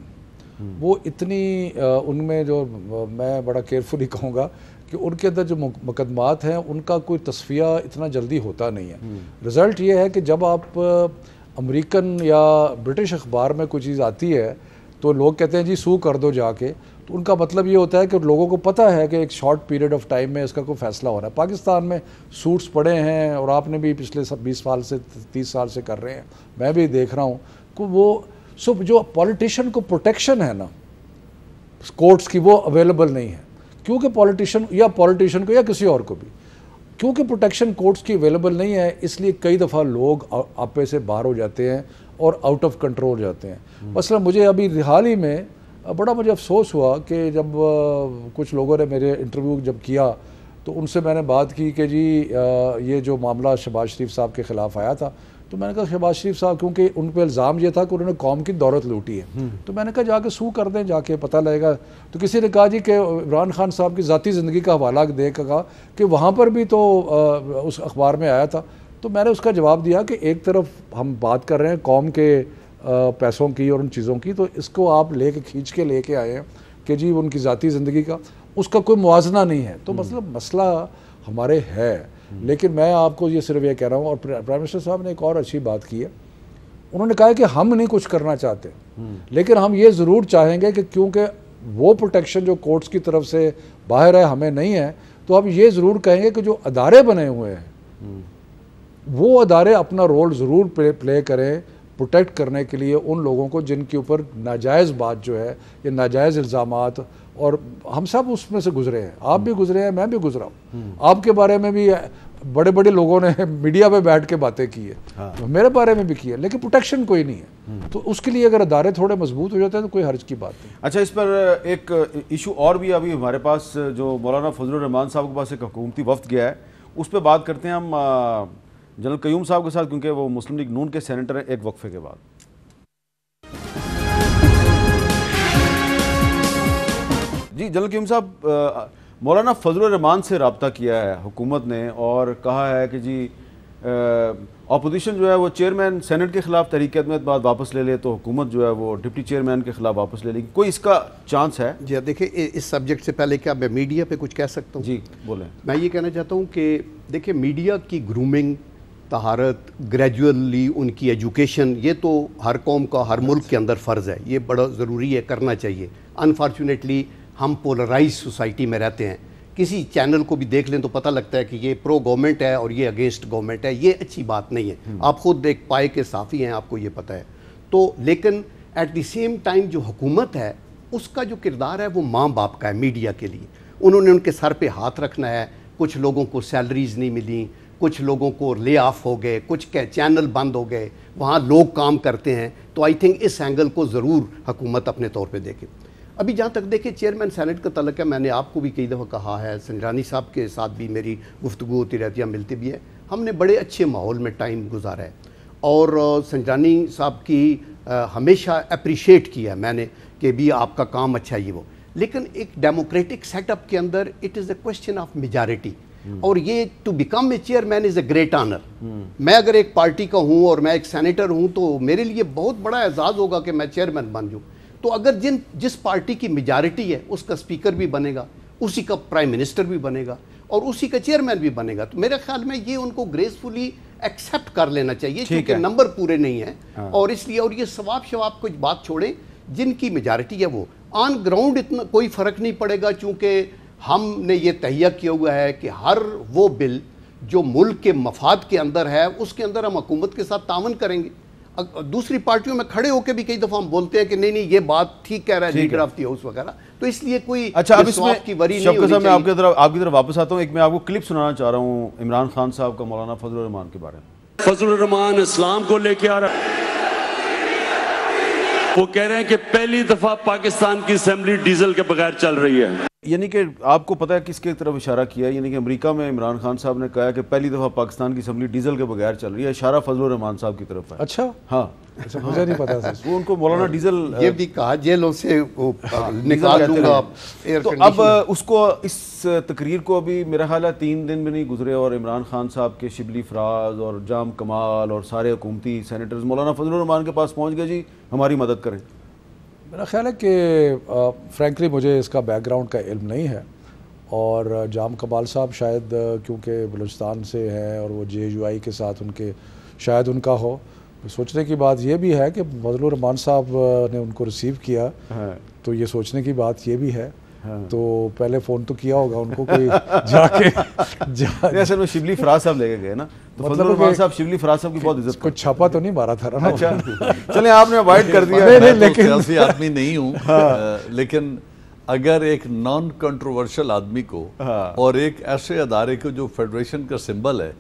وہ اتنی ان میں جو میں بڑا کیئرفلی کہوں گا کہ ان کے اندر جو مقدمات ہیں ان کا کوئی تصفیہ اتنا جلدی ہوتا نہیں ہے. رزلٹ یہ ہے کہ جب آپ امریکن یا برٹش اخبار میں کوئی چیز آتی ہے تو لوگ کہتے ہیں جی سو کر دو جا کے، تو ان کا مطلب یہ ہوتا ہے کہ لوگوں کو پتہ ہے کہ ایک شارٹ پیریڈ آف ٹائم میں اس کا کوئی فیصلہ ہونا ہے. پاکستان میں سوٹس پڑے ہیں اور آپ نے بھی پچھلے 20 سال سے 30 سال سے کر رہے ہیں، میں بھی دیکھ رہا ہوں کہ وہ سب جو پولیٹیشین کو پروٹیکشن ہے نا کورٹس کی، وہ اویلیبل نہیں ہے. کیونکہ پولیٹیشین کو یا کسی اور کو بھی کیونکہ پروٹیکشن کورٹس کی اویلیبل نہیں ہے، اس لیے کئی دفعہ لوگ آپے سے باہر ہو جاتے ہیں اور آؤٹ آف کنٹرول جاتے ہیں. مثلا مجھے ابھی حال ہی میں بڑا مجھے افسوس ہوا کہ جب کچھ لوگوں نے میرے انٹرویو جب کیا تو ان سے میں نے بات کی کہ جی یہ جو معاملہ شہباز شریف صاحب کے خلاف آیا تھا، تو میں نے کہا شہباز شریف صاحب کیونکہ ان پہ الزام یہ تھا کہ انہوں نے قوم کی دولت لوٹی ہے، تو میں نے کہا جا کے سو کر دیں، جا کے پتہ لگے گا. تو کسی نے کہا جی کہ عمران خان صاحب کی ذاتی زندگی کا حوالہ دے کہا کہ وہاں پر بھی تو اس اخبار میں آیا تھا. تو میں نے اس کا جواب دیا کہ ایک طرف ہم بات کر رہے ہیں قوم کے پیسوں کی اور ان چیزوں کی، تو اس کو آپ کھینچ کے لے کے آئے ہیں کہ جی ان کی ذاتی زندگی کا اس کا کوئی موازنہ نہیں ہے. تو مسئلہ ہمارے ہے، لیکن میں آپ کو یہ صرف یہ کہہ رہا ہوں. اور پرائم منسٹر صاحب نے ایک اور اچھی بات کی ہے، انہوں نے کہا کہ ہم نہیں کچھ کرنا چاہتے، لیکن ہم یہ ضرور چاہیں گے کہ کیونکہ وہ پروٹیکشن جو کورٹس کی طرف سے باہر ہے ہمیں نہیں ہے، تو ہم یہ ضرور کہیں گے کہ جو ادارے بنے ہوئے ہیں وہ ادارے اپنا رول ضرور پلے کریں پروٹیکٹ کرنے کے لیے ان لوگوں کو جن کے اوپر ناجائز بات جو ہے یا ناجائز الزامات، اور ہم سب اس میں سے گزرے ہیں. آپ بھی گزرے ہیں، میں بھی گزرا ہوں. آپ کے بارے میں بھی بڑے بڑے لوگوں نے میڈیا پہ بیٹھ کے باتیں کی ہے، میرے بارے میں بھی کی ہے، لیکن پروٹیکشن کوئی نہیں ہے. تو اس کے لیے اگر ادارے تھوڑے مضبوط ہو جاتے ہیں تو کوئی حرج کی بات نہیں. اچھا، اس پر ایک ایشو اور بھی ابھی ہمارے پاس جو مولانا فضل الرحمان صاحب کے پاس ایک حکومتی وفد گیا ہے، اس پہ بات کرتے ہیں ہم جنرل قیوم صاحب کے ساتھ، کیونکہ وہ مسلم لیگ نون کے سینیٹر ہیں، ایک وقفے کے بعد. جی جنرل قیوم صاحب، مولانا فضل الرحمان سے رابطہ کیا ہے حکومت نے اور کہا ہے کہ جی اپوزیشن جو ہے وہ چیئرمین سینٹ کے خلاف تحریک احمد بعد واپس لے لے تو حکومت جو ہے وہ ڈپٹی چیئرمین کے خلاف واپس لے لے گی. کوئی اس کا چانس ہے؟ جی دیکھیں، اس سبجیکٹ سے پہلے کیا میں میڈیا پہ کچھ کہہ سکتا ہوں؟ جی بولیں. میں یہ کہنا چاہتا ہوں کہ دیکھیں میڈیا کی گرومنگ، طہارت، گریجولی ان کی ایجوکیشن، یہ تو ہر قوم کا ہر ملک کے اندر فرض ہے، یہ بڑا ضروری ہے، کرنا چاہیے. انفارچونیٹلی ہم پولرائز سوسائٹی میں رہتے ہیں. کسی چینل کو بھی دیکھ لیں تو پتہ لگتا ہے کہ یہ پرو گورنمنٹ ہے اور یہ اگینسٹ گورنمنٹ ہے. یہ اچھی بات نہیں ہے. آپ خود ایک پائے کے صافی ہیں، آپ کو یہ پتہ ہے. تو لیکن ایٹ دی سیم ٹائم جو حکومت ہے اس کا جو کردار ہے وہ ماں باپ کا ہے میڈیا کے لیے. انہوں نے ان کے سر پہ ہاتھ رکھنا ہے. کچھ لوگوں کو سیلریز نہیں ملیں، کچھ لوگوں کو لے آف ہو گئے، کچھ چینل بند ہو گئے، وہاں لوگ کام کرتے ہیں. تو آئی تھنک اس اینگل کو ضرور حکومت اپنے طور پہ دیکھے. ابھی جہاں تک دیکھیں چیئرمین سینٹ کا تعلق ہے، میں نے آپ کو بھی کئی دفعہ کہا ہے، سنجرانی صاحب کے ساتھ بھی میری گفتگو ہوتی رہتی ہے، ملتے بھی ہے، ہم نے بڑے اچھے ماحول میں ٹائم گزارا ہے اور سنجرانی صاحب کی ہمیشہ اپریشیٹ کیا ہے میں نے کہ بھی آپ کا کام اچھا ہے وہ، لیکن ایک ڈیموکریٹک سیٹ اپ کے اندر it is a question of majority, اور یہ to become a chairman is a great honour. میں اگر ایک پارٹی کا ہوں اور میں ایک سینیٹر ہوں تو میرے لیے بہت بڑا اعزاز ہوگا کہ میں چیئرمین بن جوں. تو اگر جس پارٹی کی میجارٹی ہے اس کا اسپیکر بھی بنے گا، اسی کا پرائم منسٹر بھی بنے گا اور اسی کا چیئرمین بھی بنے گا، تو میرے خیال میں یہ ان کو گریسفلی ایکسیپٹ کر لینا چاہیے کیونکہ نمبر پورے نہیں ہیں اور اس لیے، اور یہ ثواب شواب کچھ بات چھوڑیں، جن کی میجارٹی ہے وہ آن گراؤنڈ اتنا کوئی فرق نہیں پڑے گا، چونکہ ہم نے یہ تہیہ کیا ہوا ہے کہ ہر وہ بل جو ملک کے مفاد کے اندر ہے اس کے اندر ہم حکومت کے ساتھ تعاون کریں گے. دوسری پارٹیوں میں کھڑے ہو کے بھی کئی دفعہ ہم بولتے ہیں کہ نہیں نہیں یہ بات ٹھیک کہہ رہا ہے لیڈر آف دی ہاؤس وغیرہ، تو اس لیے کوئی سواب کی وری نہیں ہونی چاہیے. میں آپ کی طرف واپس آتا ہوں، ایک میں آپ کو کلپ سنانا چاہ رہا ہوں عمران خان صاحب کا مولانا فضل الرحمان کے بارے میں. فضل الرحمان اسلام کو لے کے آ رہا ہے، وہ کہہ رہے ہیں کہ پہلی دفعہ پاکستان کی اسمبلی ڈیزل کے بغیر چل رہی ہے. یعنی کہ آپ کو پتہ ہے کس کی طرف اشارہ کیا ہے؟ یعنی کہ امریکہ میں عمران خان صاحب نے کہا کہ پہلی دفعہ پاکستان کی اسمبلی ڈیزل کے بغیر چل رہی ہے، اشارہ فضل الرحمان صاحب کی طرف ہے. اچھا ہاں، مجھے نہیں پتا تھا. وہ ان کو مولانا ڈیزل یہ بھی کہا جیلوں سے نکال دوں گا. تو اب اس کو اس تقریر کو ابھی میرا خیال ہے 3 دن بھی نہیں گزرے اور عمران خان صاحب کے شبلی فراز اور جام کمال اور سارے حکومتی سینیٹرز مولانا فضل الرحمان کے پاس پہنچ گئے، جی ہماری مدد کریں. میرا خیال ہے کہ فرینکلی مجھے اس کا بیک گراؤنڈ کا علم نہیں ہے، اور جام کمال صاحب شاید کیونکہ بلوچستان سے ہیں اور وہ JUI کے ساتھ شاید ان کا ہو. سوچنے کی بات یہ بھی ہے کہ فضل الرحمان صاحب نے ان کو ریسیو کیا، تو یہ سوچنے کی بات یہ بھی ہے. تو پہلے فون تو کیا ہوگا ان کو کوئی جا کے اصل میں شبلی فراز صاحب لے کے گئے نا، تو فضل الرحمان صاحب شبلی فراز صاحب کی بہت عزت کوئی چھاپا تو نہیں مارا تھا نا. چلیں آپ نے اوائڈ کر دیا. میں تو سیاسی آدمی نہیں ہوں، لیکن اگر ایک نان کنٹروورشل آدمی کو اور ایک ایسے ادارے کو جو فیڈریشن کا سمبل ہے،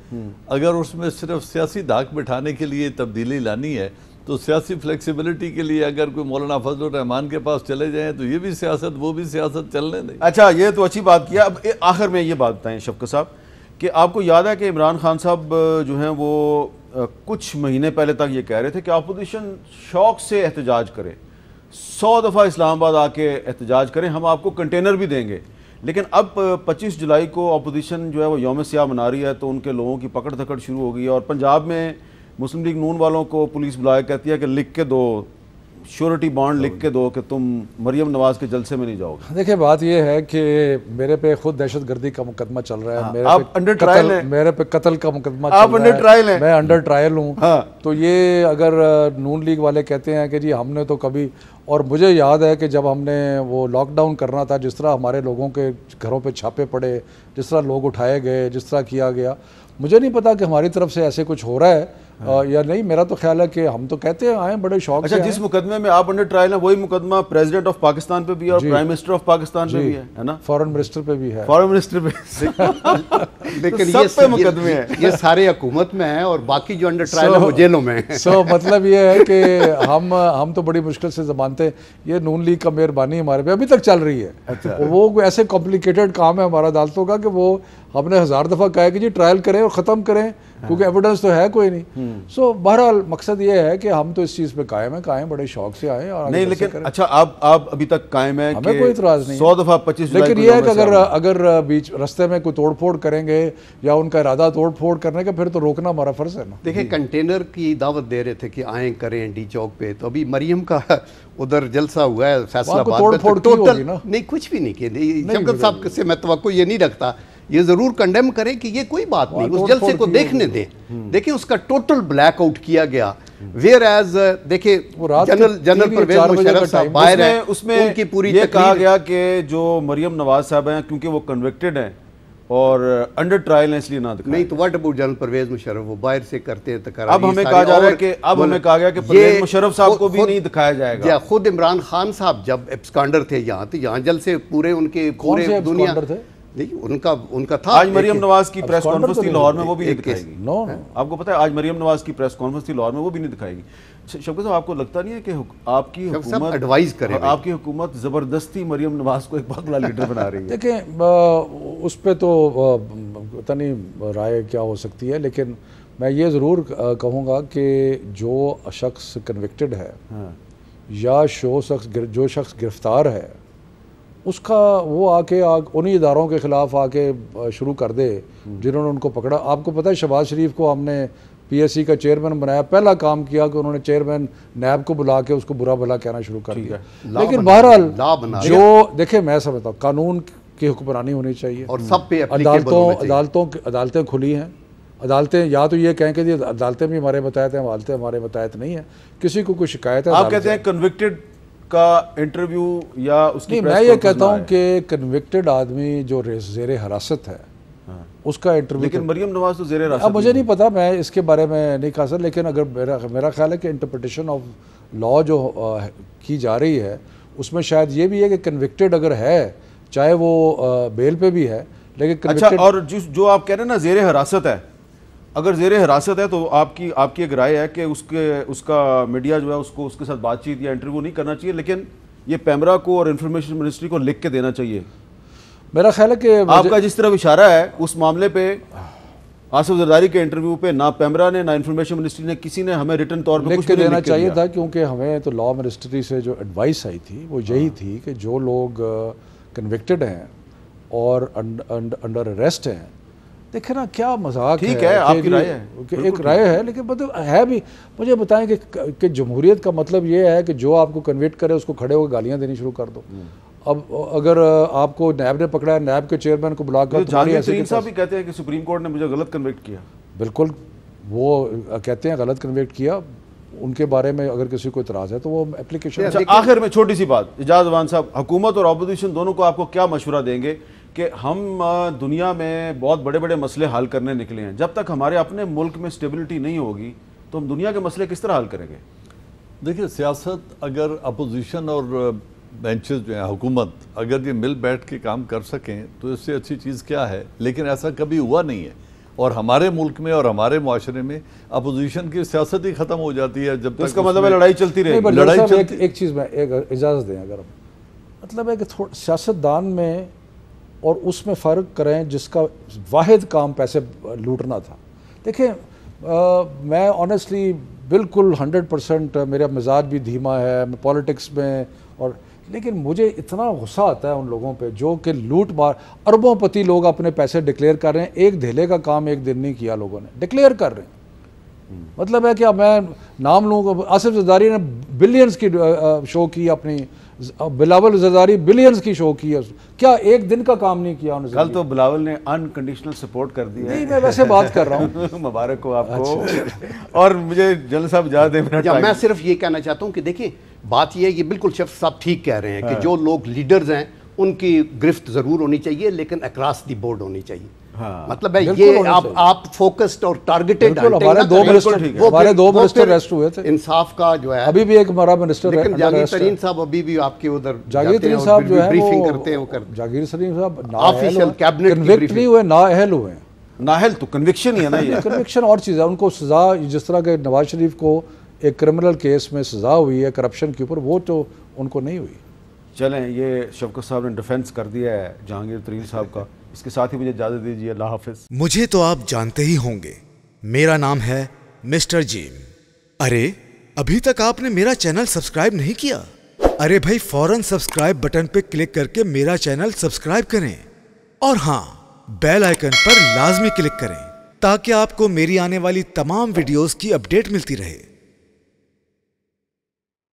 اگر اس میں صرف سیاسی دھاک بٹھانے کے لیے تبدیلی لانی ہے تو سیاسی فلیکسیبلٹی کے لیے اگر کوئی مولانا فضل الرحمان کے پاس چلے جائیں تو یہ بھی سیاست وہ بھی سیاست چلنے دیں. اچھا یہ تو اچھی بات کیا. اب آخر میں یہ بات بتائیں شفقت صاحب کہ آپ کو یاد ہے کہ عمران خان صاحب جو ہیں وہ کچھ مہینے پہلے تک یہ کہہ رہے تھے کہ اپوزیشن شوق سے احتجاج کرے، 100 دفعہ اسلام آباد آ کے احتجاج کریں، ہم آپ کو کنٹینر بھی دیں گے. لیکن اب 25 جولائی کو اپوزیشن جو ہے وہ یوم سیاہ منا رہی ہے، تو ان کے لوگوں کی پکڑ دھکڑ شروع ہو گئی ہے، اور پنجاب میں مسلم لیگ نون والوں کو پولیس بلایا کہتی ہے کہ لکھ کے دو، شیورٹی بانڈ لکھ کے دو کہ تم مریم نواز کے جلسے میں نہیں جاؤ گے. دیکھیں بات یہ ہے کہ میرے پہ خود دہشت گردی کا مقدمہ چل رہا ہے، آپ انڈر ٹرائل ہیں، میرے پہ قتل کا مقدمہ آپ انڈر ٹرائل ہیں، میں انڈر ٹرائل ہوں. تو یہ اگر نون لیگ والے کہتے ہیں کہ جی ہم نے تو کبھی، اور مجھے یاد ہے کہ جب ہم نے وہ لاک ڈاؤن کرنا تھا، جس طرح ہمارے لوگوں کے گھروں پہ چھاپے پڑے، جس طرح لوگ اٹھائے گئے، جس طرح کیا گیا، مجھے نہیں پتا کہ ہماری طرف سے ایسے کچھ ہو رہا ہے یا نہیں. میرا تو خیال ہے کہ ہم تو کہتے ہیں آئیں بڑے شوق سے. اچھا جس مقدمے میں آپ انڈر ٹرائل ہیں وہی مقدمہ پریزیڈنٹ آف پاکستان پہ بھی ہے اور پرائم منسٹر آف پاکستان پہ بھی ہے نا، فارن منسٹر پہ بھی ہے، فارن منسٹر پہ، لیکن سب پہ مقدمے ہیں. یہ سارے حکومت میں ہیں اور باقی جو انڈر ٹرائل ہیں وہ جیلوں میں ہیں. سو مطلب یہ ہے کہ ہم تو بڑی مشکل سے زبانتے، یہ نون لیگ کا مہربانی ہمارے پہ ابھی تک چل رہی ہے. وہ ایسے کمپلیکیٹڈ کام ہے ہمارا عدالتوں کا کہ وہ ہم نے 1000 دفعہ کہا ہے کہ جی ٹرائل کریں اور ختم کریں، کیونکہ ایویڈنس تو ہے کوئی نہیں. سو بہرحال مقصد یہ ہے کہ ہم تو اس چیز پہ قائم ہیں کہ آئیں بڑے شوق سے آئیں اور نہیں. لیکن اچھا آپ ابھی تک قائم ہیں، ہمیں کوئی اعتراض نہیں، 100 دفعہ 25 جولائی، لیکن یہ ہے کہ اگر بیچ رستے میں کوئی توڑ پھوڑ کریں گے یا ان کا ارادہ توڑ پھوڑ کرنے کا، پھر تو روکنا ہمارا فرض ہے نا. دیکھیں کنٹینر کی دعوت دے رہے تھے کہ آئیں کریں ڈی چوک پہ، تو ابھی مریم کا ادھر جلسہ ہوا ہے فیصلہ آباد میں، ٹوٹل نہیں کچھ بھی نہیں کیا. شوکت صاحب سے میں توقع یہ نہیں رکھتا، یہ ضرور کنڈیم کریں کہ یہ کوئی بات نہیں، اس جلسے کو دیکھنے دیں. دیکھیں اس کا ٹوٹل بلیک آؤٹ کیا گیا، ویئر ایز دیکھیں جنرل پرویز مشرف صاحب باہر ہیں، اس میں یہ کہا گیا کہ جو مریم نواز صاحب ہیں کیونکہ وہ کنوکٹڈ ہیں اور انڈر ٹرائل ہیں اس لیے نہ دکھائیں. نہیں تو what about general Pervez Musharraf, وہ باہر سے کرتے ہیں تقریر. اب ہمیں کہا جا رہا ہے کہ ہمیں کہا گیا کہ پرویز مشرف صاحب کو بھی نہیں دکھایا جائے گا. خود عمران خان صاحب جب ایبسکانڈر تھے یہاں، تو یہاں جلسے پورے ان کے پورے دنیا ان کا تھا. آج مریم نواز کی پریس کانفرنس تھی لاہور میں, وہ بھی نہیں دکھائے گی. آپ کو پتا ہے آج مریم نواز کی پریس کانفرنس تھی لاہور میں, وہ بھی نہیں دکھائے گی. شوکت صاحب آپ کو لگتا نہیں ہے کہ آپ کی حکومت ایڈوائز کرے, آپ کی حکومت زبردستی مریم نواز کو ایک پاگلا لیڈر بنا رہی ہے؟ دیکھیں اس پہ تو پتہ نہیں رائے کیا ہو سکتی ہے, لیکن میں یہ ضرور کہوں گا کہ جو شخص کنوکٹڈ ہے یا جو شخص گرفتار ہے, اس کا وہ آ کے انہی اداروں کے خلاف آ کے شروع کر دے جنہوں نے ان کو پکڑا. آپ کو پتہ ہے شہباز شریف کو ہم نے پی ایس سی کا چیئرمین بنایا, پہلا کام کیا کہ انہوں نے چیئرمین نیب کو بلا کے اس کو برا بھلا کہنا شروع کر دیا. لیکن بہرحال جو دیکھیں میں سمجھتا ہوں قانون کی حکمرانی ہونی چاہیے, اور سب پہ عدالتیں کھلی ہیں. عدالتیں یا تو یہ کہیں کہ عدالتیں بھی ہمارے متحد ہیں, عدالتیں ہمارے متحد نہیں ہیں, کسی کو کوئی شکایت ہے. آپ کہتے ہیں کنوکٹڈ کا انٹرویو یا اس کی میں یہ کہتا ہوں کہ کنوکٹڈ آدمی جو زیر حراست ہے اس کا انٹرویو, لیکن مریم نواز تو زیر حراست. اب مجھے نہیں پتا, میں اس کے بارے میں نہیں کہا سر, لیکن اگر میرا خیال ہے کہ انٹرپریٹیشن آف لا جو کی جا رہی ہے اس میں شاید یہ بھی ہے کہ کنوکٹڈ اگر ہے چاہے وہ بیل پہ بھی ہے, لیکن اچھا. اور جو آپ کہہ رہے ہیں نا زیر حراست ہے, اگر زیر حراست ہے تو آپ کی ایک رائے ہے کہ اس کا میڈیا جو ہے اس کے ساتھ بات چیت یا انٹرویو نہیں کرنا چاہیے, لیکن یہ پیمرا کو اور انفارمیشن منسٹری کو لکھ کے دینا چاہیے. میرا خیال ہے کہ آپ کا جس طرح اشارہ ہے اس معاملے پہ آصف زرداری کے انٹرویو پہ نہ پیمرا نے نہ انفارمیشن منسٹری نے کسی نے ہمیں ریٹن طور پہ لکھ کے دینا چاہیے تھا, کیونکہ ہمیں تو لا منسٹری سے جو ایڈوائس آئی تھی وہ یہی تھی کہ جو لوگ کنوکٹڈ ہیں اور انڈر اریسٹ ہیں, دیکھیں نا کیا مذاق ہے. ٹھیک ہے, آپ کی رائے ہے, ایک رائے ہے, لیکن مطلب ہے بھی. مجھے بتائیں کہ جمہوریت کا مطلب یہ ہے کہ جو آپ کو کنوکٹ کرے اس کو کھڑے ہو کے گالیاں دینی شروع کر دو. اب اگر آپ کو نیب نے پکڑا ہے, نیب کے چیئرمین کو بلا کر جہانگیر ترین صاحب بھی کہتے ہیں کہ سپریم کورٹ نے مجھے غلط کنوکٹ کیا. بالکل, وہ کہتے ہیں غلط کنوکٹ کیا, ان کے بارے میں اگر کسی کو اعتراض ہے تو وہ اپلیکیشن. آخر میں چھوٹی سی بات, اجاز امان صاحب, حکومت اور اپوزیشن دونوں کو آپ کو کیا مشورہ دیں گے کہ ہم دنیا میں بہت بڑے بڑے مسئلے حل کرنے نکلے ہیں, جب تک ہمارے اپنے ملک میں اسٹیبلٹی نہیں ہوگی تو ہم دنیا کے مسئلے کس طرح حل کریں گے؟ دیکھیں سیاست اگر اپوزیشن اور بینچز جو ہیں حکومت اگر یہ مل بیٹھ کے کام کر سکیں تو اس سے اچھی چیز کیا ہے, لیکن ایسا کبھی ہوا نہیں ہے. اور ہمارے ملک میں اور ہمارے معاشرے میں اپوزیشن کی سیاست ہی ختم ہو جاتی ہے جب تک. اس کا مطلب ہے لڑائی چلتی رہے گی. ایک چیز میں اجازت دیں, اگر مطلب ہے کہ سیاست دان میں اور اس میں فرق کریں جس کا واحد کام پیسے لوٹنا تھا. دیکھیں میں آنیسٹلی بالکل 100% میرا مزاج بھی دھیما ہے پالیٹکس میں, اور لیکن مجھے اتنا غصہ آتا ہے ان لوگوں پہ جو کہ لوٹ مار, اربوں پتی لوگ اپنے پیسے ڈکلیئر کر رہے ہیں, ایک دھیلے کا کام ایک دن نہیں کیا لوگوں نے, ڈکلیئر کر رہے ہیں. مطلب ہے کہ میں نام لوں, آصف زرداری نے بلینز کی شو کی, اپنی بلاول زرداری بلینز کی شو کی, کیا ایک دن کا کام نہیں کیا انہوں نے؟ کل تو بلاول نے انکنڈیشنل سپورٹ کر دی ہے. نہیں میں ویسے بات کر رہا ہوں. مبارک ہو آپ کو. اور مجھے جنرل صاحب اجازت دیں, میں صرف یہ کہنا چاہتا ہوں کہ دیکھیں بات یہ ہے, یہ بالکل شفیع صاحب ٹھیک کہہ رہے ہیں کہ جو لوگ لیڈرز ہیں ان کی گرفت ضرور ہونی چاہیے, لیکن اکراس دی بورڈ ہونی چاہیے. مطلب ہے یہ آپ فوکسڈ اور ٹارگیٹڈ. ہمارے دو منسٹر ریسٹ ہوئے تھے, انصاف کا جو ہے ابھی بھی ایک ہمارا منسٹر, لیکن جہانگیر ترین صاحب ابھی بھی آپ کے ادھر جہانگیر ترین صاحب جو ہے بریفنگ کرتے ہیں. جہانگیر ترین صاحب آفیشیل کیبنٹ کنوکٹ نہیں ہوئے, نااہل ہوئے ہیں. نااہل تو کنوکشن ہی ہے نا, یہ کنوکشن اور چیز ہے. ان کو سزا جس طرح کہ نواز شریف کو ایک کرمنل کیس میں سزا ہوئی ہے کرپشن کے اوپر, وہ تو ان کو نہیں ہوئی. چلیں یہ شوکت صاحب نے ڈیفنس کر دیا ہے جہانگیر ترین صاحب کا. اس کے ساتھ ہی مجھے اجازت دیجیے, اللہ حافظ. مجھے تو آپ جانتے ہی ہوں گے, میرا نام ہے مسٹر جیم. ارے ابھی تک آپ نے میرا چینل سبسکرائب نہیں کیا؟ ارے بھائی فوراً سبسکرائب بٹن پہ کلک کر کے میرا چینل سبسکرائب کریں, اور ہاں بیل آئیکن پر لازمی کلک کریں تاکہ آپ کو میری آنے والی تمام ویڈیوز کی اپڈیٹ ملتی رہے.